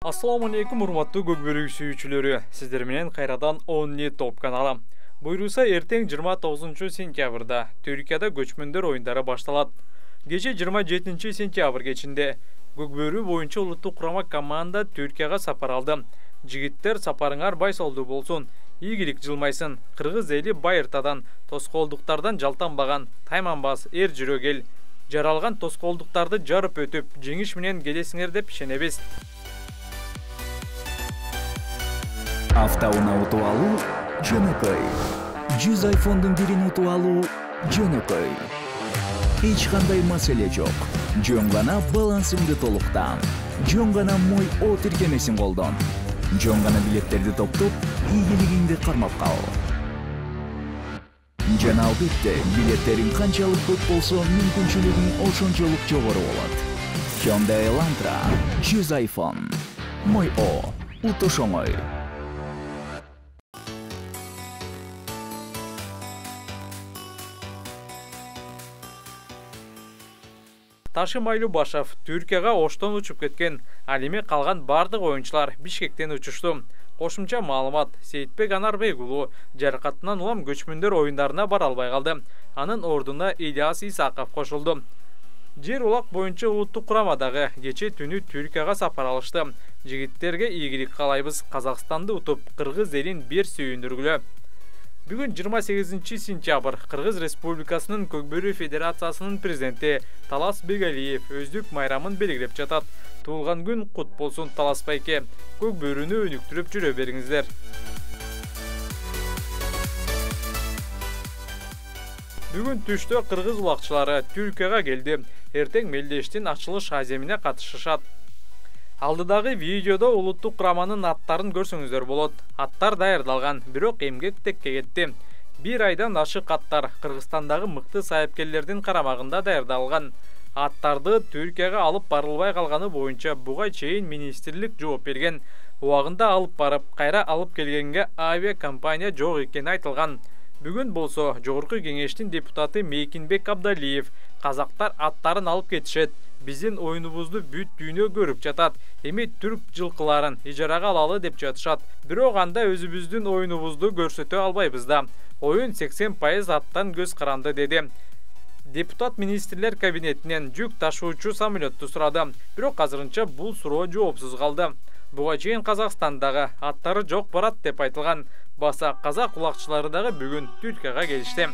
Assalamu alaikum урматтуу көкбөрүк сүйүүчүлөрү. Сиздер менен кайрадан 10 топ каналы. Буйруса эртең 29 сентябрда Түркияда көчмөндөр оюндары башталат. Кече 27 сентябрь кечинде көкбөрү боюнча улуттук курама команда Түркияга сапар алды. Жигиттер сапарыңар байсолду болсун, ийгилик жылмайсын. Кыргыз эли байыртадан, тоскоолдуктардан жалтанбаган, тайманбас эр жүрөк эл. Жаралган тоскоолдуктарды жарып өтүп, жеңиш менен келесиңер деп ишенебиз. Автоуна утуп алуу жөнөкөй. 100 iPhone'дун бирин утуп алуу жөнөкөй. Эч кандай маселе жок. Жөн гана балансыңды толуктан. Жөн гана Мой О тиркемесин колдон. Жөн гана билеттерди топтоп, ийгилигиңди кармап кал. Жана албетте, билеттериң канчалык көп болсо, мүмкүнчүлүгүң ошончолук жогору болот. Hyundai Elantra 100 iPhone. Мой О утуш оңой. Ташим Айлубашев Түркияга оштон учуп кеткен, ал эми калган бардык оюнчулар Бишкектен учушту. Кошумча маалымат: Сейитбек Анарбек уулу жаракатынан улам көчмөндөр оюндарына бара албай калды. Анын ордуна Ильяс Исаков кошулду. Жер улак боюнча улуттук курамадагы кече түнү Түркияга сапар алышты. Жигиттерге ийгилик каалайбыз. Казакстанды утуп, Кыргыз элин бир сүйүндүргүлө. Бүгүн 28 сентябрь Кыргыз Республикасынын Көкбөрү Федерациясынын президенти Талас Бегалиев өздүк майрамын белгилеп жатат. Туулган күн кут болсун, Талас байке. Көкбөрүнү өнүктүрүп жүрө бериңиздер. Бүгүн түштө кыргыз улакчылары Түркияга келди. Эртең мелдештин ачылыш аземине катышышат. Алдыдагы видеодо улуттук кураманын аттарын көрсөңүздөр болот. Аттар даярдалган, бирок эмгек текке кетти. Бир айдан ашык аттар Кыргызстандагы мыкты сайыпкерлердин карамагында даярдалган. Аттарды Түркияга алып барылбай калганы боюнча буга чейин министрлик жооп берген. Убагында алып барып, кайра алып келгенге авиакомпания жок экени айтылган. Бүгүн болсо Жогорку кеңештин депутаты Мейкинбек Абдалиев казактар аттарын алып кетишет. Биздин оюнубузду бүт дүйнө көрүп жатат. Эми түрк жылкыларын ижарага алалы деп жатышат. Бирок анда өзүбүздүн оюнубузду көрсөтө албайбыз да. Оюн 80% аттан көз каранды деди. Депутат министрлер кабинетинен жүк ташуучу самолетту сурады. Бирок азырынча бул суроо жоопсуз калды. Буга чейин Казакстандагы аттары жок барат деп айтылган. Баса казак улакчылары дагы бүгүн Түркияга келишти.